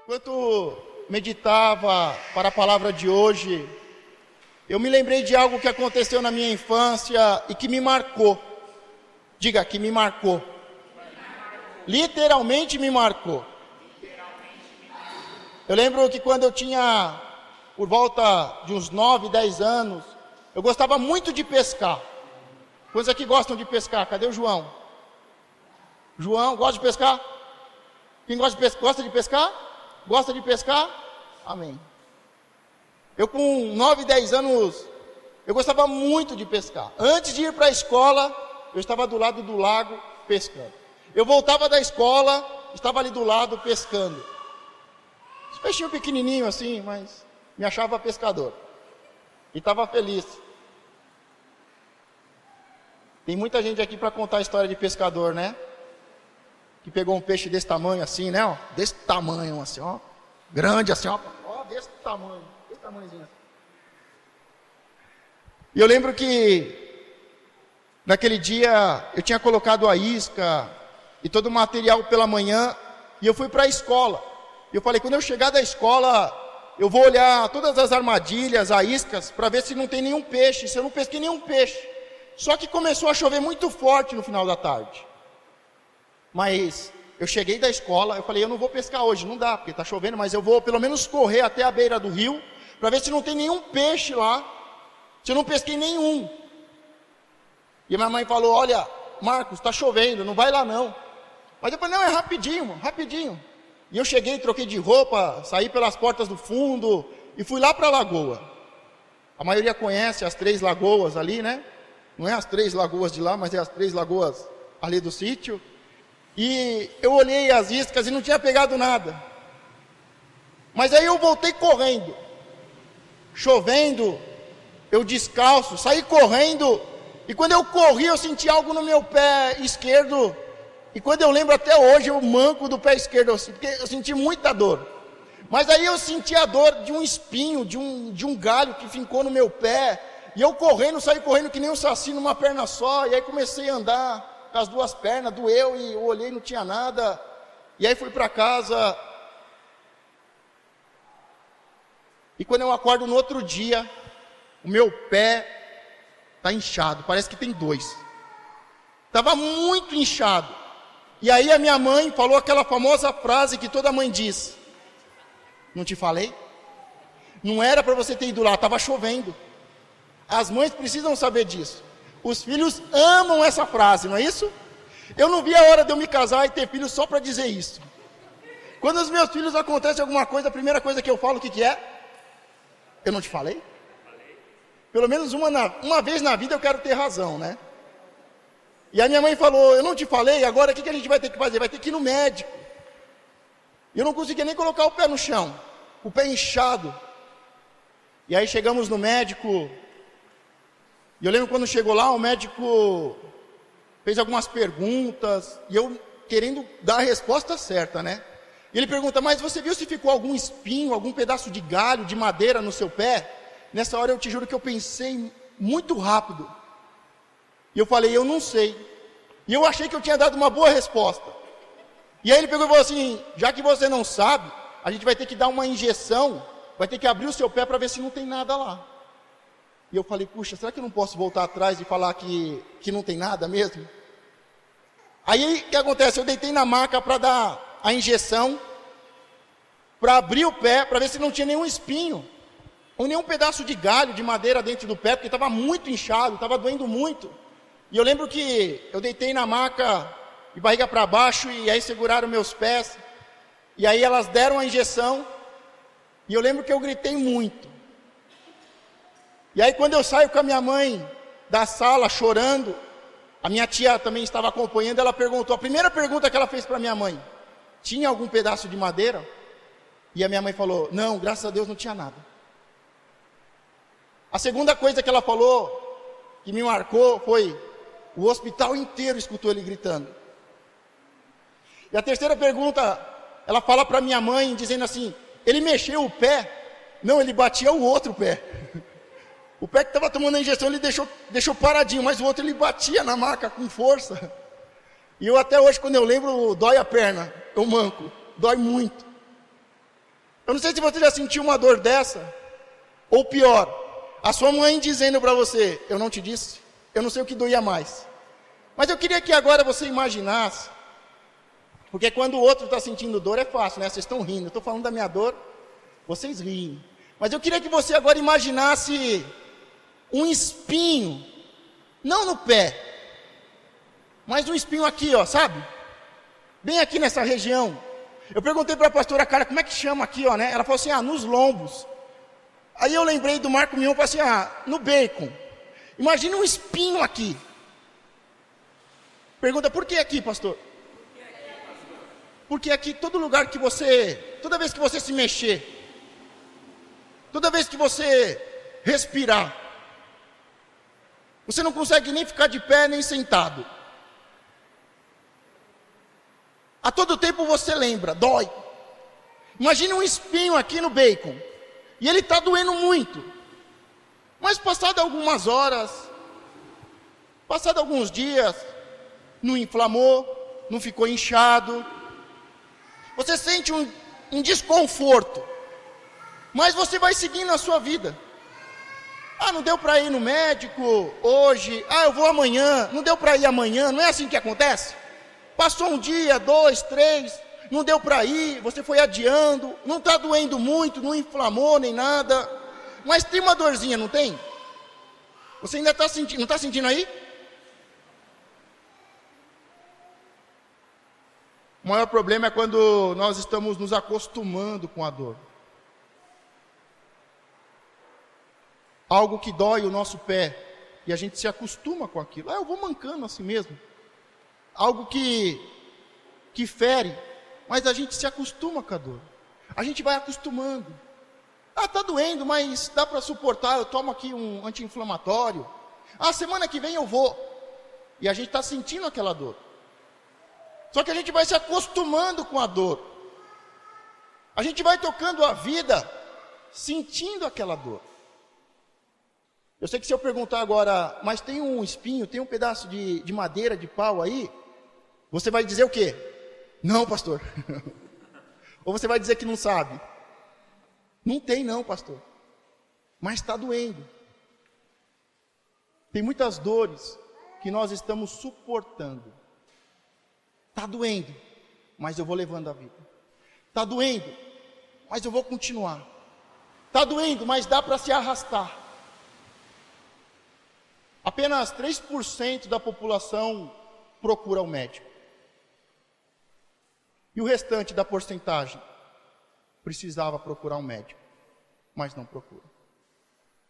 Enquanto meditava para a palavra de hoje, eu me lembrei de algo que aconteceu na minha infância e que me marcou. Diga, que me marcou. Literalmente me marcou. Eu lembro que quando eu tinha por volta de uns 9, 10 anos, eu gostava muito de pescar. Quantos aqui gostam de pescar? Cadê o João? João, gosta de pescar? Quem gosta de pescar? Gosta de pescar? Gosta de pescar? Amém. Eu com 9, 10 anos, eu gostava muito de pescar. Antes de ir para a escola, eu estava do lado do lago pescando. Eu voltava da escola, estava ali do lado pescando. Os peixinhos pequenininhos assim, mas me achava pescador. E estava feliz. Tem muita gente aqui para contar a história de pescador, né? Que pegou um peixe desse tamanho assim, né? Ó, desse tamanho assim, ó. Grande assim, ó. Ó, desse tamanho. Desse tamanhozinho assim. E eu lembro que naquele dia eu tinha colocado a isca e todo o material pela manhã e eu fui para a escola. E eu falei, quando eu chegar da escola, eu vou olhar todas as armadilhas, as iscas, para ver se não tem nenhum peixe, se eu não pesquei nenhum peixe. Só que começou a chover muito forte no final da tarde. Mas eu cheguei da escola, eu falei, eu não vou pescar hoje, não dá, porque está chovendo, mas eu vou pelo menos correr até a beira do rio, para ver se não tem nenhum peixe lá, se eu não pesquei nenhum. E a minha mãe falou, olha, Marcos, está chovendo, não vai lá não. Mas eu falei, não, é rapidinho, rapidinho. E eu cheguei, troquei de roupa, saí pelas portas do fundo e fui lá para a lagoa. A maioria conhece as 3 lagoas ali, né? Não é as 3 lagoas de lá, mas é as 3 lagoas ali do sítio. E eu olhei as iscas e não tinha pegado nada. Mas aí eu voltei correndo. Chovendo, eu descalço, saí correndo. E quando eu corri, eu senti algo no meu pé esquerdo. E quando eu lembro até hoje, eu manco do pé esquerdo, porque eu senti muita dor. Mas aí eu senti a dor de um espinho, de um galho que fincou no meu pé. E eu correndo, saí correndo que nem um saci numa perna só. E aí comecei a andar com as 2 pernas, doeu e eu olhei, não tinha nada. E aí fui para casa. E quando eu acordo no outro dia, o meu pé está inchado, parece que tem 2. Estava muito inchado. E aí a minha mãe falou aquela famosa frase que toda mãe diz. Não te falei? Não era para você ter ido lá, estava chovendo. As mães precisam saber disso. Os filhos amam essa frase, não é isso? Eu não vi a hora de eu me casar e ter filhos só para dizer isso. Quando os meus filhos acontece alguma coisa, a primeira coisa que eu falo, o que é? Eu não te falei? Pelo menos uma vez na vida eu quero ter razão, né? E a minha mãe falou, eu não te falei, agora o que a gente vai ter que fazer? Vai ter que ir no médico. Eu não conseguia nem colocar o pé no chão, o pé inchado. E aí chegamos no médico. E eu lembro quando chegou lá, o médico fez algumas perguntas, e eu querendo dar a resposta certa, né? E ele pergunta, mas você viu se ficou algum espinho, algum pedaço de galho, de madeira no seu pé? Nessa hora eu te juro que eu pensei muito rápido. E eu falei, eu não sei. E eu achei que eu tinha dado uma boa resposta. E aí ele pegou e falou assim, já que você não sabe, a gente vai ter que dar uma injeção, vai ter que abrir o seu pé para ver se não tem nada lá. E eu falei, puxa, será que eu não posso voltar atrás e falar que não tem nada mesmo? Aí o que acontece? Eu deitei na maca para dar a injeção, para abrir o pé, para ver se não tinha nenhum espinho, ou nenhum pedaço de galho, de madeira dentro do pé, porque estava muito inchado, estava doendo muito. E eu lembro que eu deitei na maca, de barriga para baixo, e aí seguraram meus pés, e aí elas deram a injeção, e eu lembro que eu gritei muito. E aí quando eu saio com a minha mãe da sala chorando, a minha tia também estava acompanhando, ela perguntou, a primeira pergunta que ela fez para minha mãe, tinha algum pedaço de madeira? E a minha mãe falou, não, graças a Deus não tinha nada. A segunda coisa que ela falou, que me marcou, foi, o hospital inteiro escutou ele gritando. E a terceira pergunta, ela fala para minha mãe, dizendo assim, ele mexeu o pé? Não, ele batia o outro pé. O pé que estava tomando a injeção, ele deixou paradinho, mas o outro ele batia na maca com força. E eu até hoje, quando eu lembro, dói a perna, eu manco, dói muito. Eu não sei se você já sentiu uma dor dessa, ou pior, a sua mãe dizendo para você, eu não te disse, eu não sei o que doía mais. Mas eu queria que agora você imaginasse, porque quando o outro está sentindo dor é fácil, né? Vocês estão rindo, eu estou falando da minha dor, vocês riem. Mas eu queria que você agora imaginasse um espinho, não no pé, mas um espinho aqui, ó, sabe? Bem aqui nessa região. Eu perguntei para a pastora Carla, como é que chama aqui, ó, né? Ela falou assim, nos lombos. Aí eu lembrei do Marco Mion, falei assim, no bacon. Imagina um espinho aqui. Pergunta, por que aqui, pastor? Porque aqui, todo lugar que você, toda vez que você se mexer, toda vez que você respirar, você não consegue nem ficar de pé, nem sentado. A todo tempo você lembra, dói. Imagina um espinho aqui no bacon. E ele está doendo muito. Mas passado algumas horas, passado alguns dias, não inflamou, não ficou inchado. Você sente um desconforto. Mas você vai seguindo a sua vida. Não deu para ir no médico hoje. Eu vou amanhã. Não deu para ir amanhã. Não é assim que acontece? Passou um dia, 2, 3, não deu para ir, você foi adiando, não está doendo muito, não inflamou nem nada, mas tem uma dorzinha, não tem? Você ainda está sentindo, não está sentindo aí? O maior problema é quando nós estamos nos acostumando com a dor. Algo que dói o nosso pé, e a gente se acostuma com aquilo. Eu vou mancando assim mesmo. Algo que fere, mas a gente se acostuma com a dor. A gente vai acostumando. Está doendo, mas dá para suportar, eu tomo aqui um anti-inflamatório. Semana que vem eu vou. E a gente está sentindo aquela dor. Só que a gente vai se acostumando com a dor. A gente vai tocando a vida, sentindo aquela dor. Eu sei que se eu perguntar agora, mas tem um espinho, tem um pedaço de madeira, de pau aí? Você vai dizer o quê? Não, pastor. Ou você vai dizer que não sabe? Não tem não, pastor. Mas está doendo. Tem muitas dores que nós estamos suportando. Está doendo, mas eu vou levando a vida. Está doendo, mas eu vou continuar. Está doendo, mas dá para se arrastar. Apenas 3% da população procura o médico. E o restante da porcentagem precisava procurar um médico, mas não procura.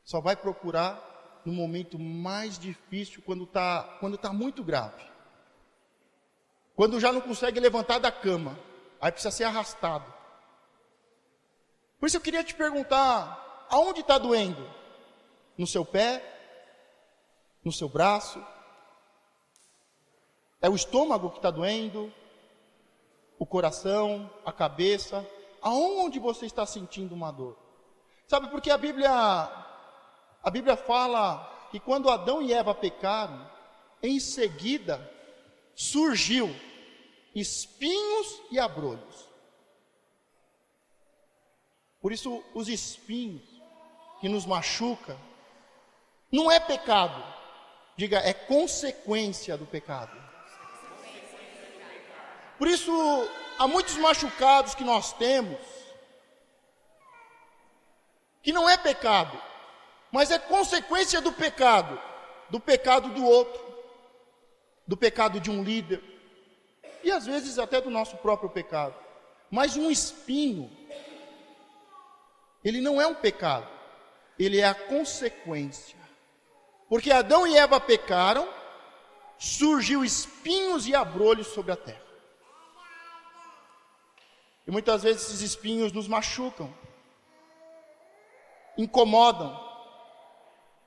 Só vai procurar no momento mais difícil, quando tá muito grave. Quando já não consegue levantar da cama, aí precisa ser arrastado. Por isso eu queria te perguntar, aonde está doendo? No seu pé? No seu braço? É o estômago que está doendo? O coração, a cabeça, aonde você está sentindo uma dor? Sabe, porque a Bíblia fala que quando Adão e Eva pecaram, em seguida surgiu espinhos e abrolhos. Por isso os espinhos que nos machucam, não é pecado, diga, é consequência do pecado. Por isso, há muitos machucados que nós temos, que não é pecado, mas é consequência do pecado do outro, do pecado de um líder, e às vezes até do nosso próprio pecado. Mas um espinho, ele não é um pecado, ele é a consequência. Porque Adão e Eva pecaram, surgiu espinhos e abrolhos sobre a terra. E muitas vezes esses espinhos nos machucam, incomodam.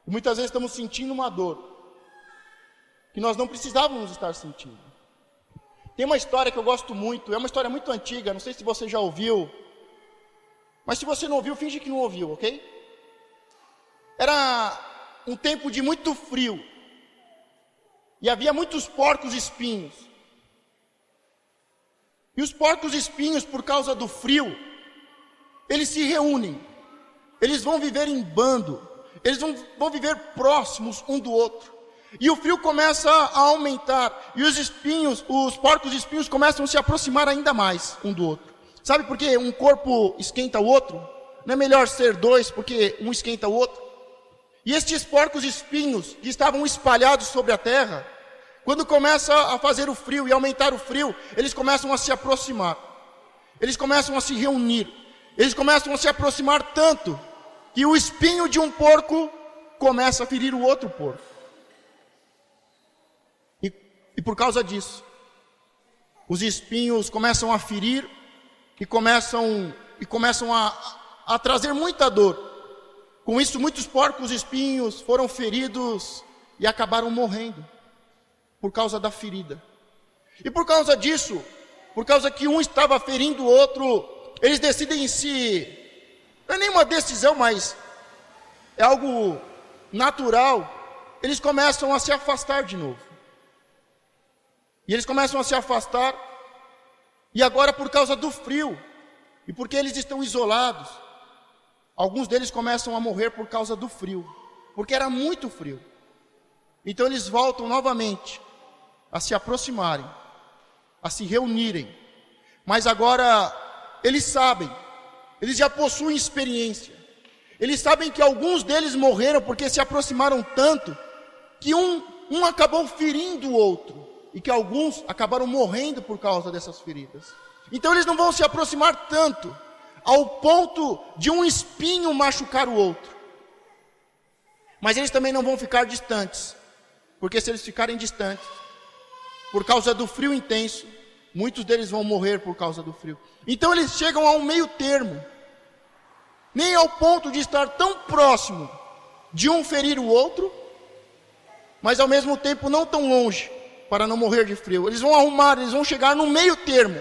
E muitas vezes estamos sentindo uma dor que nós não precisávamos estar sentindo. Tem uma história que eu gosto muito, é uma história muito antiga, não sei se você já ouviu, mas se você não ouviu, finge que não ouviu, ok? Era um tempo de muito frio, e havia muitos porcos espinhos. E os porcos espinhos, por causa do frio, eles se reúnem, eles vão viver em bando, eles vão viver próximos um do outro. E o frio começa a aumentar, e os porcos espinhos começam a se aproximar ainda mais um do outro. Sabe por que um corpo esquenta o outro? Não é melhor ser dois, porque um esquenta o outro? E estes porcos espinhos que estavam espalhados sobre a terra, quando começa a fazer o frio e aumentar o frio, eles começam a se aproximar. Eles começam a se reunir. Eles começam a se aproximar tanto que o espinho de um porco começa a ferir o outro porco. E por causa disso, os espinhos começam a ferir e começam a trazer muita dor. Com isso, muitos porcos espinhos foram feridos e acabaram morrendo por causa da ferida. E por causa disso, por causa que um estava ferindo o outro, eles decidem não é nenhuma decisão, mas é algo natural, eles começam a se afastar de novo. E eles começam a se afastar, e agora por causa do frio, e porque eles estão isolados, alguns deles começam a morrer por causa do frio, porque era muito frio. Então eles voltam novamente a se aproximarem, a se reunirem, mas agora eles sabem, eles já possuem experiência, eles sabem que alguns deles morreram porque se aproximaram tanto, que um acabou ferindo o outro, e que alguns acabaram morrendo por causa dessas feridas. Então eles não vão se aproximar tanto, ao ponto de um espinho machucar o outro. Mas eles também não vão ficar distantes, porque se eles ficarem distantes, por causa do frio intenso, muitos deles vão morrer por causa do frio. Então eles chegam a um meio termo, nem ao ponto de estar tão próximo de um ferir o outro, mas ao mesmo tempo não tão longe, para não morrer de frio. Eles vão chegar no meio termo,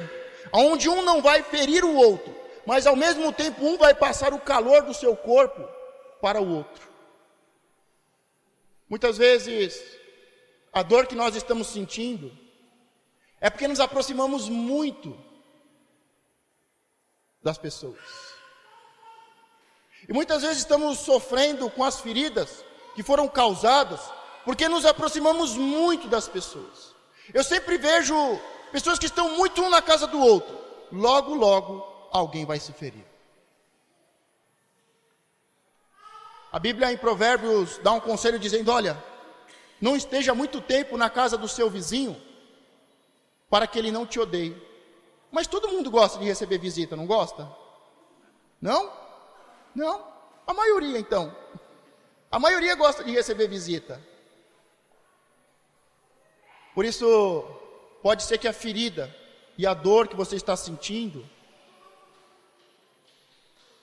onde um não vai ferir o outro, mas ao mesmo tempo um vai passar o calor do seu corpo para o outro. Muitas vezes, a dor que nós estamos sentindo é porque nos aproximamos muito das pessoas. E muitas vezes estamos sofrendo com as feridas que foram causadas porque nos aproximamos muito das pessoas. Eu sempre vejo pessoas que estão muito um na casa do outro. Logo, logo, alguém vai se ferir. A Bíblia em Provérbios dá um conselho dizendo, olha, não esteja muito tempo na casa do seu vizinho, para que ele não te odeie. Mas todo mundo gosta de receber visita, não gosta? Não? Não? A maioria então. A maioria gosta de receber visita. Por isso, pode ser que a ferida e a dor que você está sentindo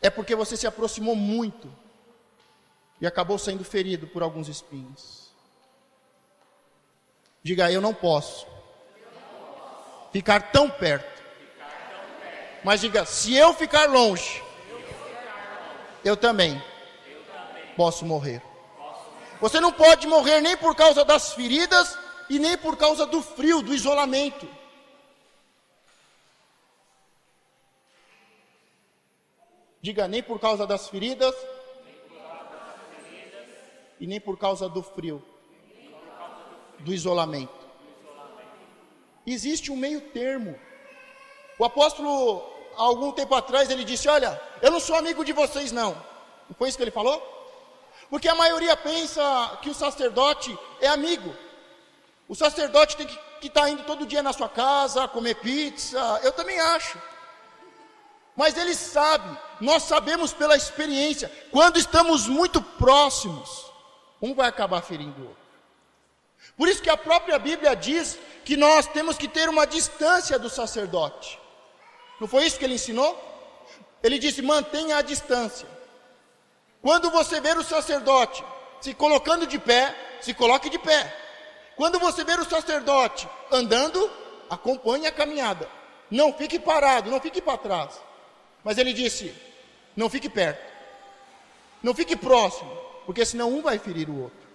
é porque você se aproximou muito e acabou sendo ferido por alguns espinhos. Diga, eu não posso ficar tão perto. Mas diga, se eu ficar longe, eu também posso morrer. Você não pode morrer nem por causa das feridas e nem por causa do frio, do isolamento. Diga, nem por causa das feridas e nem por causa do frio, do isolamento. Existe um meio termo. O apóstolo, há algum tempo atrás, ele disse, olha, eu não sou amigo de vocês não. Não foi isso que ele falou? Porque a maioria pensa que o sacerdote é amigo. O sacerdote tem que estar indo todo dia na sua casa, comer pizza. Eu também acho. Mas ele sabe, nós sabemos pela experiência, quando estamos muito próximos, um vai acabar ferindo o outro. Por isso que a própria Bíblia diz que nós temos que ter uma distância do sacerdote. Não foi isso que ele ensinou? Ele disse, mantenha a distância. Quando você ver o sacerdote se colocando de pé, se coloque de pé. Quando você ver o sacerdote andando, acompanhe a caminhada. Não fique parado, não fique para trás. Mas ele disse, não fique perto. Não fique próximo, porque senão um vai ferir o outro.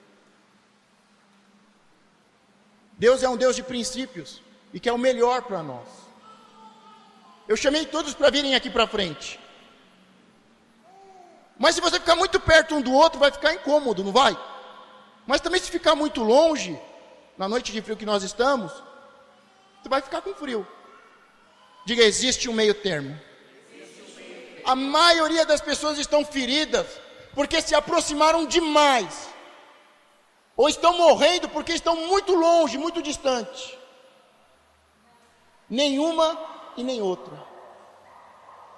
Deus é um Deus de princípios e quer o melhor para nós. Eu chamei todos para virem aqui para frente. Mas se você ficar muito perto um do outro, vai ficar incômodo, não vai? Mas também se ficar muito longe, na noite de frio que nós estamos, você vai ficar com frio. Diga, existe um meio termo. A maioria das pessoas estão feridas porque se aproximaram demais, ou estão morrendo porque estão muito longe, muito distante. Nenhuma e nem outra.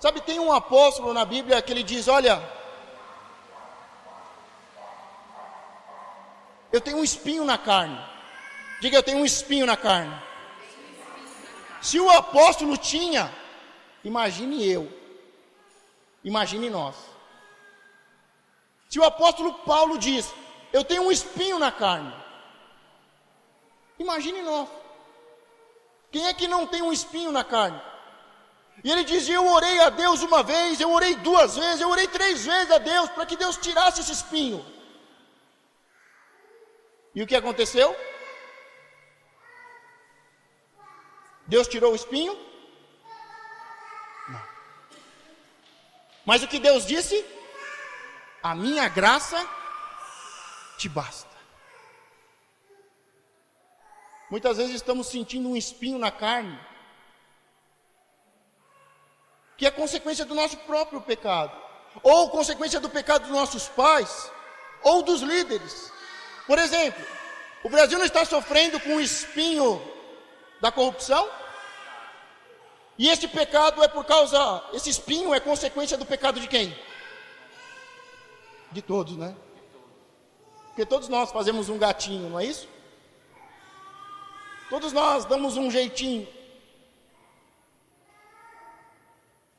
Sabe, tem um apóstolo na Bíblia que ele diz, olha, eu tenho um espinho na carne. Diga, eu tenho um espinho na carne. Se o apóstolo tinha, imagine eu, imagine nós. Se o apóstolo Paulo diz, eu tenho um espinho na carne, imagine nós. Quem é que não tem um espinho na carne? E ele diz, eu orei a Deus uma vez, eu orei 2 vezes, eu orei 3 vezes a Deus, para que Deus tirasse esse espinho. E o que aconteceu? Deus tirou o espinho? Não. Mas o que Deus disse? A minha graça te basta. Muitas vezes estamos sentindo um espinho na carne, que é consequência do nosso próprio pecado, ou consequência do pecado dos nossos pais, ou dos líderes. Por exemplo, o Brasil não está sofrendo com o espinho da corrupção? E esse pecado é por causa, esse espinho é consequência do pecado de quem? De todos, né? Porque todos nós fazemos um gatinho, não é isso? Todos nós damos um jeitinho.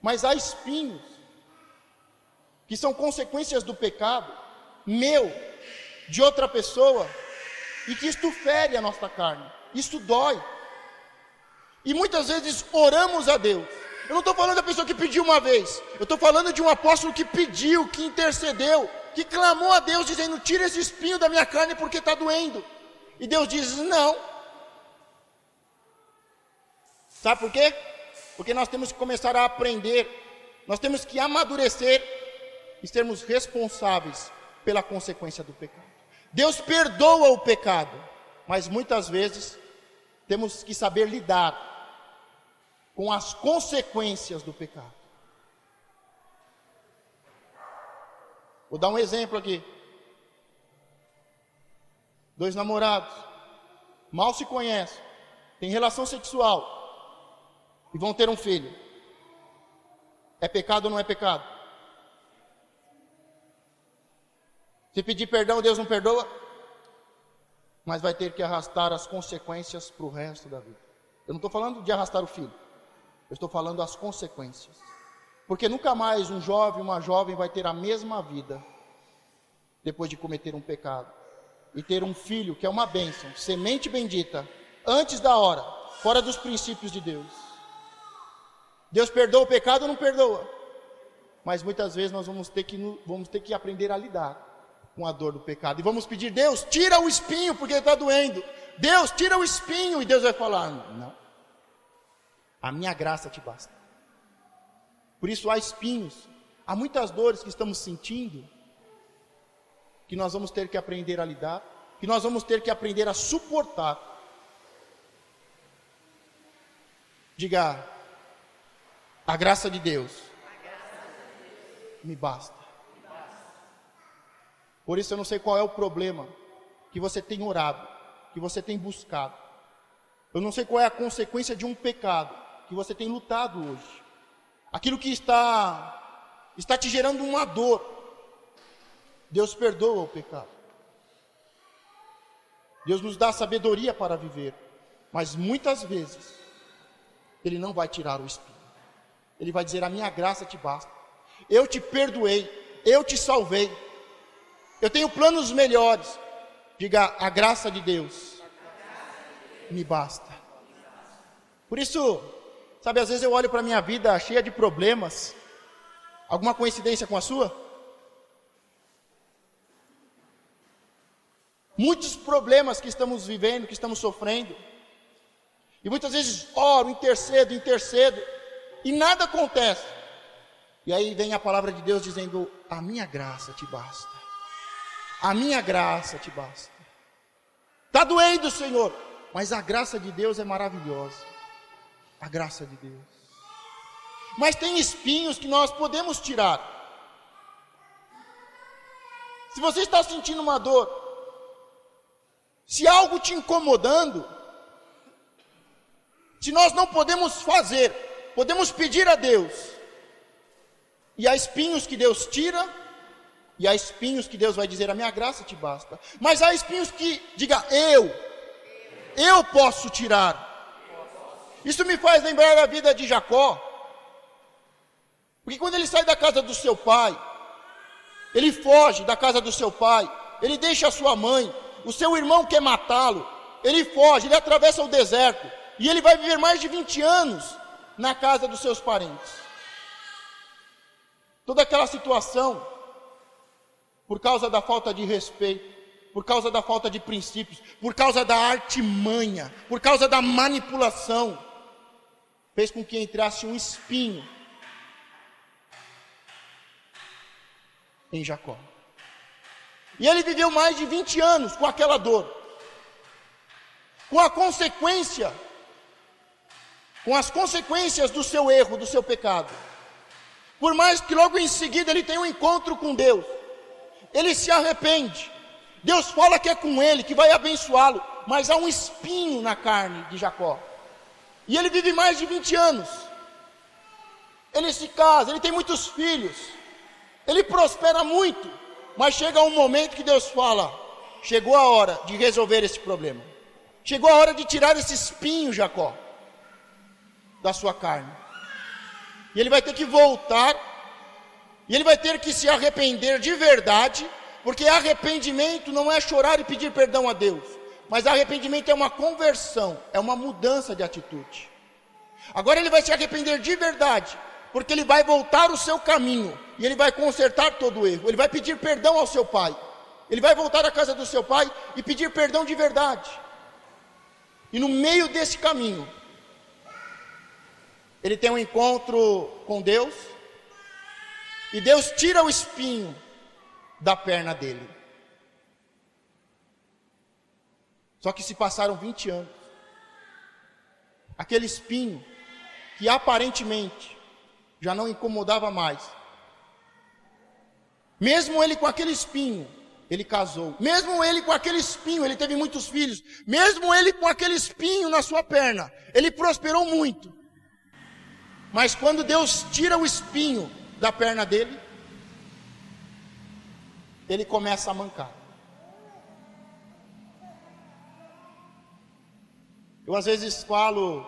Mas há espinhos que são consequências do pecado meu, de outra pessoa, e que isto fere a nossa carne, isto dói. E muitas vezes oramos a Deus. Eu não estou falando da pessoa que pediu uma vez, eu estou falando de um apóstolo que pediu, que intercedeu, que clamou a Deus dizendo, tira esse espinho da minha carne porque está doendo. E Deus diz, não. Sabe por quê? Porque nós temos que começar a aprender, nós temos que amadurecer e sermos responsáveis pela consequência do pecado. Deus perdoa o pecado, mas muitas vezes temos que saber lidar com as consequências do pecado. Vou dar um exemplo aqui. 2 namorados, mal se conhecem, têm relação sexual e vão ter um filho. É pecado ou não é pecado? Se pedir perdão, Deus não perdoa, mas vai ter que arrastar as consequências para o resto da vida. Eu não estou falando de arrastar o filho, eu estou falando das consequências. Porque nunca mais um jovem, uma jovem vai ter a mesma vida depois de cometer um pecado. E ter um filho que é uma bênção, semente bendita, antes da hora, fora dos princípios de Deus. Deus perdoa o pecado ou não perdoa? Mas muitas vezes nós vamos ter que aprender a lidar com a dor do pecado. E vamos pedir, Deus, tira o espinho porque está doendo. Deus, tira o espinho. E Deus vai falar, não. A minha graça te basta. Por isso há espinhos, há muitas dores que estamos sentindo, que nós vamos ter que aprender a lidar, que nós vamos ter que aprender a suportar. Diga, a graça de Deus me basta. Por isso eu não sei qual é o problema que você tem orado, que você tem buscado. Eu não sei qual é a consequência de um pecado que você tem lutado hoje. Aquilo que está te gerando uma dor. Deus perdoa o pecado. Deus nos dá sabedoria para viver. Mas muitas vezes, Ele não vai tirar o espinho. Ele vai dizer, a minha graça te basta. Eu te perdoei, eu te salvei. Eu tenho planos melhores. Diga, a graça de Deus me basta. Por isso, sabe, às vezes eu olho para a minha vida cheia de problemas. Alguma coincidência com a sua? Muitos problemas que estamos vivendo, que estamos sofrendo. E muitas vezes oro, intercedo, e nada acontece. E aí vem a palavra de Deus dizendo: a minha graça te basta. A minha graça te basta. Está doendo, Senhor, mas a graça de Deus é maravilhosa. A graça de Deus. Mas tem espinhos que nós podemos tirar. Se você está sentindo uma dor, se algo te incomodando, se nós não podemos fazer, podemos pedir a Deus. E há espinhos que Deus tira, e há espinhos que Deus vai dizer: a minha graça te basta. Mas há espinhos que diga: eu posso tirar. Isso me faz lembrar a vida de Jacó. Porque quando ele sai da casa do seu pai, ele foge da casa do seu pai, ele deixa a sua mãe, o seu irmão quer matá-lo, ele foge, ele atravessa o deserto, e ele vai viver mais de 20 anos na casa dos seus parentes. Toda aquela situação, por causa da falta de respeito, por causa da falta de princípios, por causa da artimanha, por causa da manipulação, fez com que entrasse um espinho em Jacó. E ele viveu mais de 20 anos com aquela dor, com a consequência, com as consequências do seu erro, do seu pecado. Por mais que logo em seguida ele tenha um encontro com Deus, ele se arrepende, Deus fala que é com ele, que vai abençoá-lo, mas há um espinho na carne de Jacó, e ele vive mais de 20 anos, ele se casa, ele tem muitos filhos, ele prospera muito, mas chega um momento que Deus fala: chegou a hora de resolver esse problema, chegou a hora de tirar esse espinho, Jacó, da sua carne. E ele vai ter que voltar, e ele vai ter que se arrepender de verdade, porque arrependimento não é chorar e pedir perdão a Deus, mas arrependimento é uma conversão, é uma mudança de atitude. Agora ele vai se arrepender de verdade, porque ele vai voltar o seu caminho, e ele vai consertar todo o erro, ele vai pedir perdão ao seu pai, ele vai voltar à casa do seu pai e pedir perdão de verdade. E no meio desse caminho, ele tem um encontro com Deus, e Deus tira o espinho da perna dele. Só que se passaram 20 anos. Aquele espinho, que aparentemente já não incomodava mais, mesmo ele com aquele espinho, ele casou. Mesmo ele com aquele espinho, ele teve muitos filhos. Mesmo ele com aquele espinho na sua perna, ele prosperou muito. Mas quando Deus tira o espinho da perna dele, ele começa a mancar. Eu às vezes falo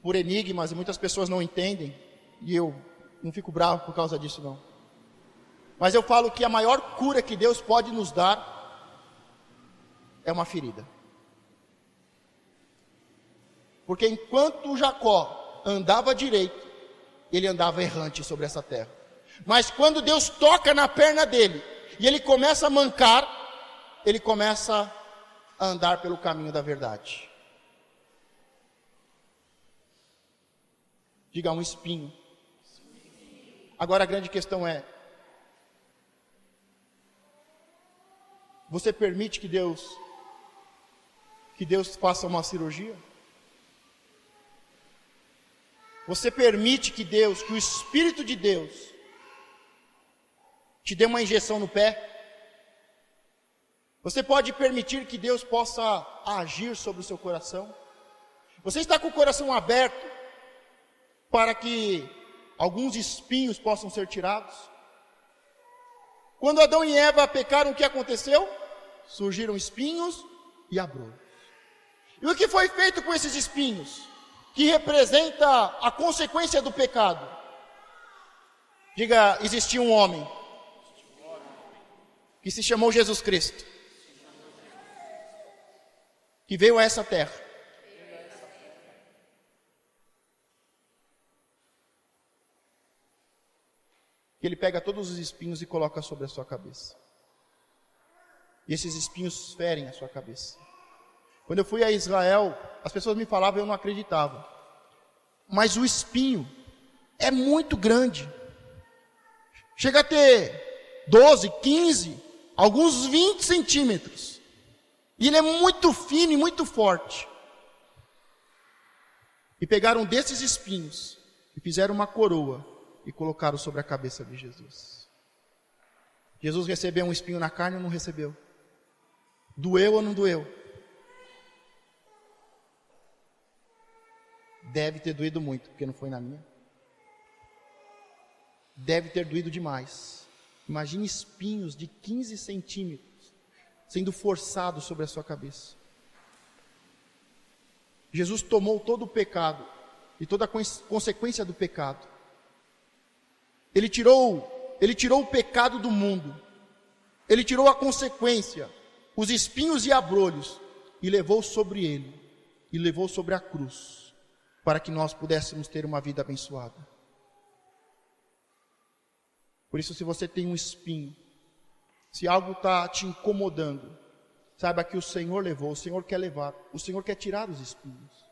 por enigmas e muitas pessoas não entendem, e eu não fico bravo por causa disso não. Mas eu falo que a maior cura que Deus pode nos dar é uma ferida. Porque enquanto Jacó andava direito, ele andava errante sobre essa terra. Mas quando Deus toca na perna dele, e ele começa a mancar, ele começa a andar pelo caminho da verdade. Diga: um espinho. Agora a grande questão é: você permite que Deus faça uma cirurgia? Você permite que o Espírito de Deus, te dê uma injeção no pé? Você pode permitir que Deus possa agir sobre o seu coração? Você está com o coração aberto para que alguns espinhos possam ser tirados? Quando Adão e Eva pecaram, o que aconteceu? Surgiram espinhos e abrolhos. E o que foi feito com esses espinhos? Que representa a consequência do pecado. Diga: existia um homem que se chamou Jesus Cristo, que veio a essa terra, que ele pega todos os espinhos e coloca sobre a sua cabeça, e esses espinhos ferem a sua cabeça. Quando eu fui a Israel, as pessoas me falavam e eu não acreditava. Mas o espinho é muito grande. Chega a ter 12, 15, alguns 20 centímetros. E ele é muito fino e muito forte. E pegaram desses espinhos e fizeram uma coroa e colocaram sobre a cabeça de Jesus. Jesus recebeu um espinho na carne ou não recebeu? Doeu ou não doeu? Deve ter doído muito, porque não foi na minha. Deve ter doído demais. Imagine espinhos de 15 centímetros sendo forçados sobre a sua cabeça. Jesus tomou todo o pecado e toda a consequência do pecado. Ele tirou o pecado do mundo. Ele tirou a consequência, os espinhos e abrolhos, e levou sobre ele, e levou sobre a cruz, para que nós pudéssemos ter uma vida abençoada. Por isso, se você tem um espinho, se algo está te incomodando, saiba que o Senhor levou, o Senhor quer levar, o Senhor quer tirar os espinhos.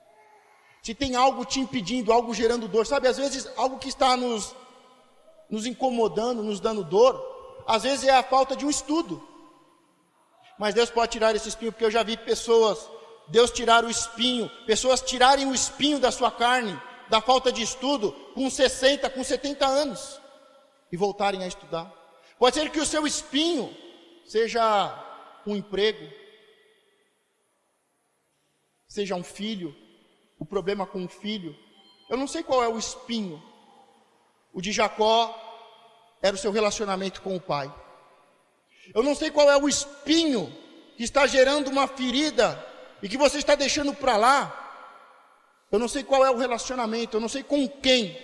Se tem algo te impedindo, algo gerando dor, sabe, às vezes algo que está nos incomodando, nos dando dor, às vezes é a falta de um estudo. Mas Deus pode tirar esse espinho, porque eu já vi pessoas, Deus tirar o espinho, pessoas tirarem o espinho da sua carne, da falta de estudo, com 60, com 70 anos, e voltarem a estudar. Pode ser que o seu espinho seja um emprego, seja um filho, o problema com o filho. Eu não sei qual é o espinho. O de Jacó era o seu relacionamento com o pai. Eu não sei qual é o espinho que está gerando uma ferida e que você está deixando para lá. Eu não sei qual é o relacionamento, eu não sei com quem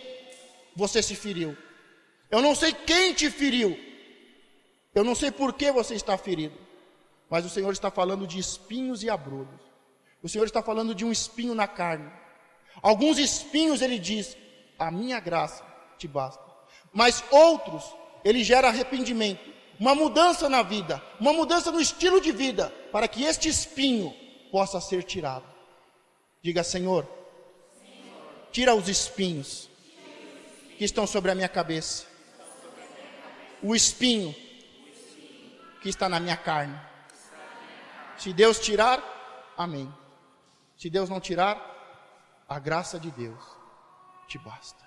você se feriu. Eu não sei quem te feriu. Eu não sei por que você está ferido. Mas o Senhor está falando de espinhos e abrolhos. O Senhor está falando de um espinho na carne. Alguns espinhos, ele diz, a minha graça te basta. Mas outros, ele gera arrependimento, uma mudança na vida, uma mudança no estilo de vida, para que este espinho possa ser tirado. Diga, Senhor, tira os espinhos que estão sobre a minha cabeça, o espinho que está na minha carne. Se Deus tirar, amém. Se Deus não tirar, a graça de Deus te basta.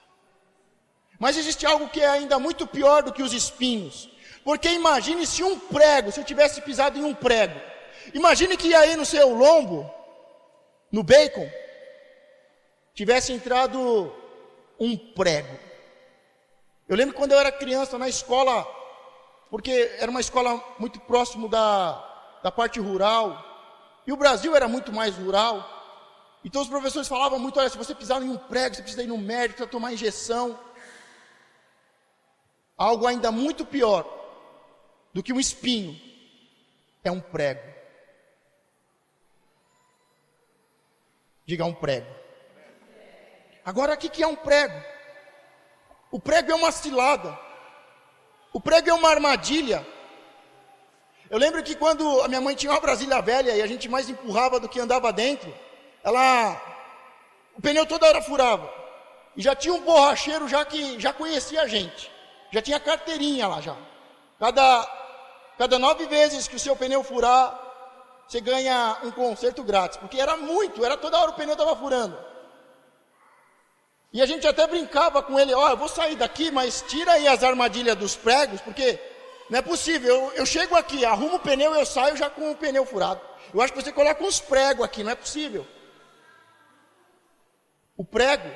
Mas existe algo que é ainda muito pior do que os espinhos. Porque imagine se um prego, se eu tivesse pisado em um prego, imagine que aí no seu lombo, no bacon, tivesse entrado um prego. Eu lembro quando eu era criança na escola, porque era uma escola muito próximo da parte rural, e o Brasil era muito mais rural, então os professores falavam muito, olha, se você pisar em um prego, você precisa ir no médico, precisa tomar injeção. Algo ainda muito pior do que um espinho é um prego. Diga, um prego. Agora, o que é um prego? O prego é uma cilada. O prego é uma armadilha. Eu lembro que quando a minha mãe tinha uma Brasília velha e a gente mais empurrava do que andava dentro, o pneu toda hora furava. E já tinha um borracheiro já que já conhecia a gente. Já tinha carteirinha lá já. Cada 9 vezes que o seu pneu furar, você ganha um conserto grátis. Porque era toda hora o pneu estava furando. E a gente até brincava com ele, eu vou sair daqui, mas tira aí as armadilhas dos pregos, porque não é possível. Eu chego aqui, arrumo o pneu e eu saio já com o pneu furado. Eu acho que você coloca uns pregos aqui, não é possível. O prego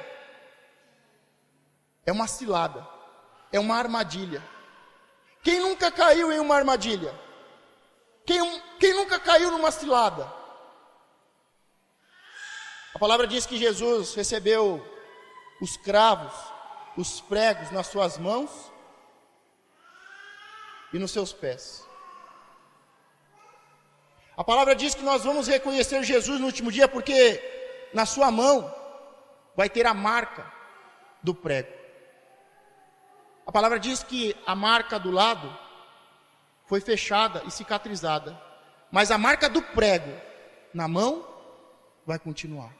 é uma cilada, é uma armadilha. Quem nunca caiu em uma armadilha? Quem nunca caiu numa cilada? A palavra diz que Jesus recebeu os cravos, os pregos nas suas mãos e nos seus pés. A palavra diz que nós vamos reconhecer Jesus no último dia, porque na sua mão vai ter a marca do prego. A palavra diz que a marca do lado foi fechada e cicatrizada, mas a marca do prego na mão vai continuar.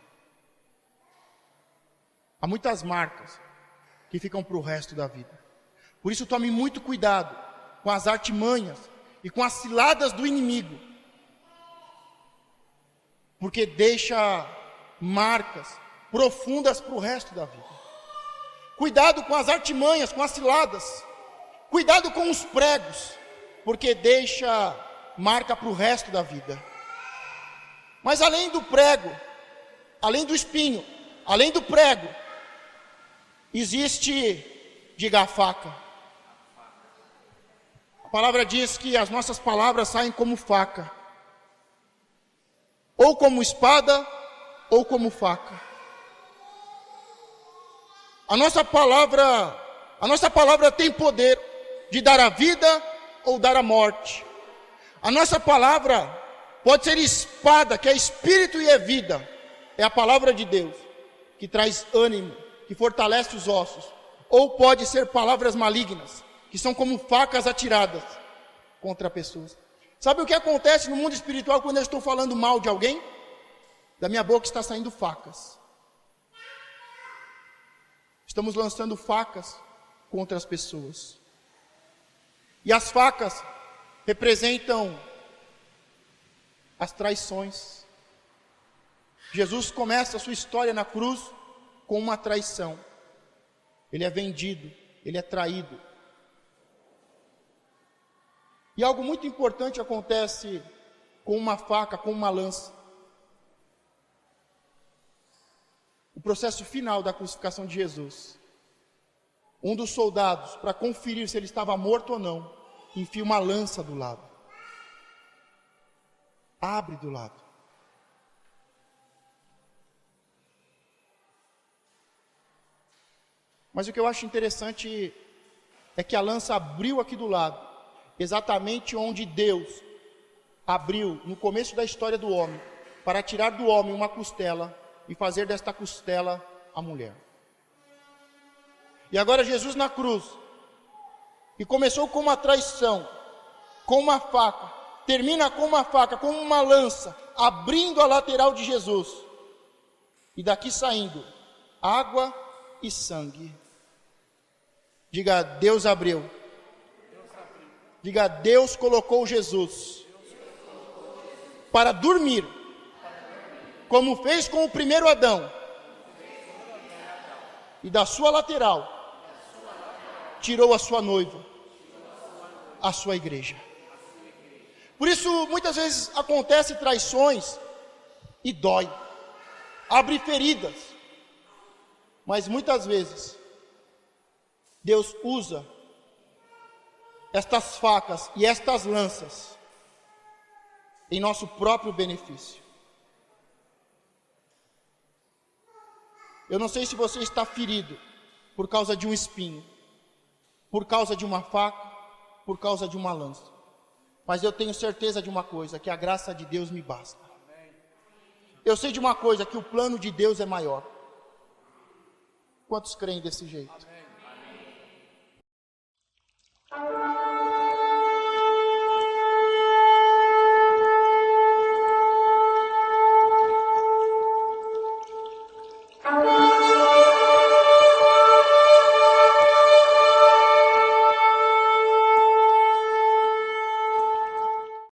Há muitas marcas que ficam para o resto da vida. Por isso tome muito cuidado com as artimanhas e com as ciladas do inimigo, porque deixa marcas profundas para o resto da vida. Cuidado com as artimanhas, com as ciladas. Cuidado com os pregos, porque deixa marca para o resto da vida. Mas além do prego, além do espinho, além do prego, existe, diga, a faca. A palavra diz que as nossas palavras saem como faca, ou como espada, ou como faca. A nossa palavra tem poder de dar a vida ou dar a morte. A nossa palavra pode ser espada, que é espírito e é vida. É a palavra de Deus, que traz ânimo, que fortalece os ossos. Ou pode ser palavras malignas, que são como facas atiradas contra pessoas. Sabe o que acontece no mundo espiritual quando eu estou falando mal de alguém? Da minha boca está saindo facas. Estamos lançando facas contra as pessoas. E as facas representam as traições. Jesus começa a sua história na cruz com uma traição. Ele é vendido, ele é traído. E algo muito importante acontece com uma faca, com uma lança. O processo final da crucificação de Jesus. Um dos soldados, para conferir se ele estava morto ou não, enfia uma lança do lado. Abre do lado. Mas o que eu acho interessante é que a lança abriu aqui do lado, exatamente onde Deus abriu no começo da história do homem, para tirar do homem uma costela e fazer desta costela a mulher. E agora Jesus na cruz, que começou com uma traição, com uma faca, termina com uma faca, com uma lança, abrindo a lateral de Jesus, e daqui saindo água e sangue. Diga, Deus abriu. Diga, Deus colocou Jesus para dormir, como fez com o primeiro Adão, e da sua lateral tirou a sua noiva, a sua igreja. Por isso muitas vezes acontecem traições e dói, abre feridas, mas muitas vezes Deus usa estas facas e estas lanças em nosso próprio benefício. Eu não sei se você está ferido por causa de um espinho, por causa de uma faca, por causa de uma lança. Mas eu tenho certeza de uma coisa, que a graça de Deus me basta. Eu sei de uma coisa, que o plano de Deus é maior. Quantos creem desse jeito?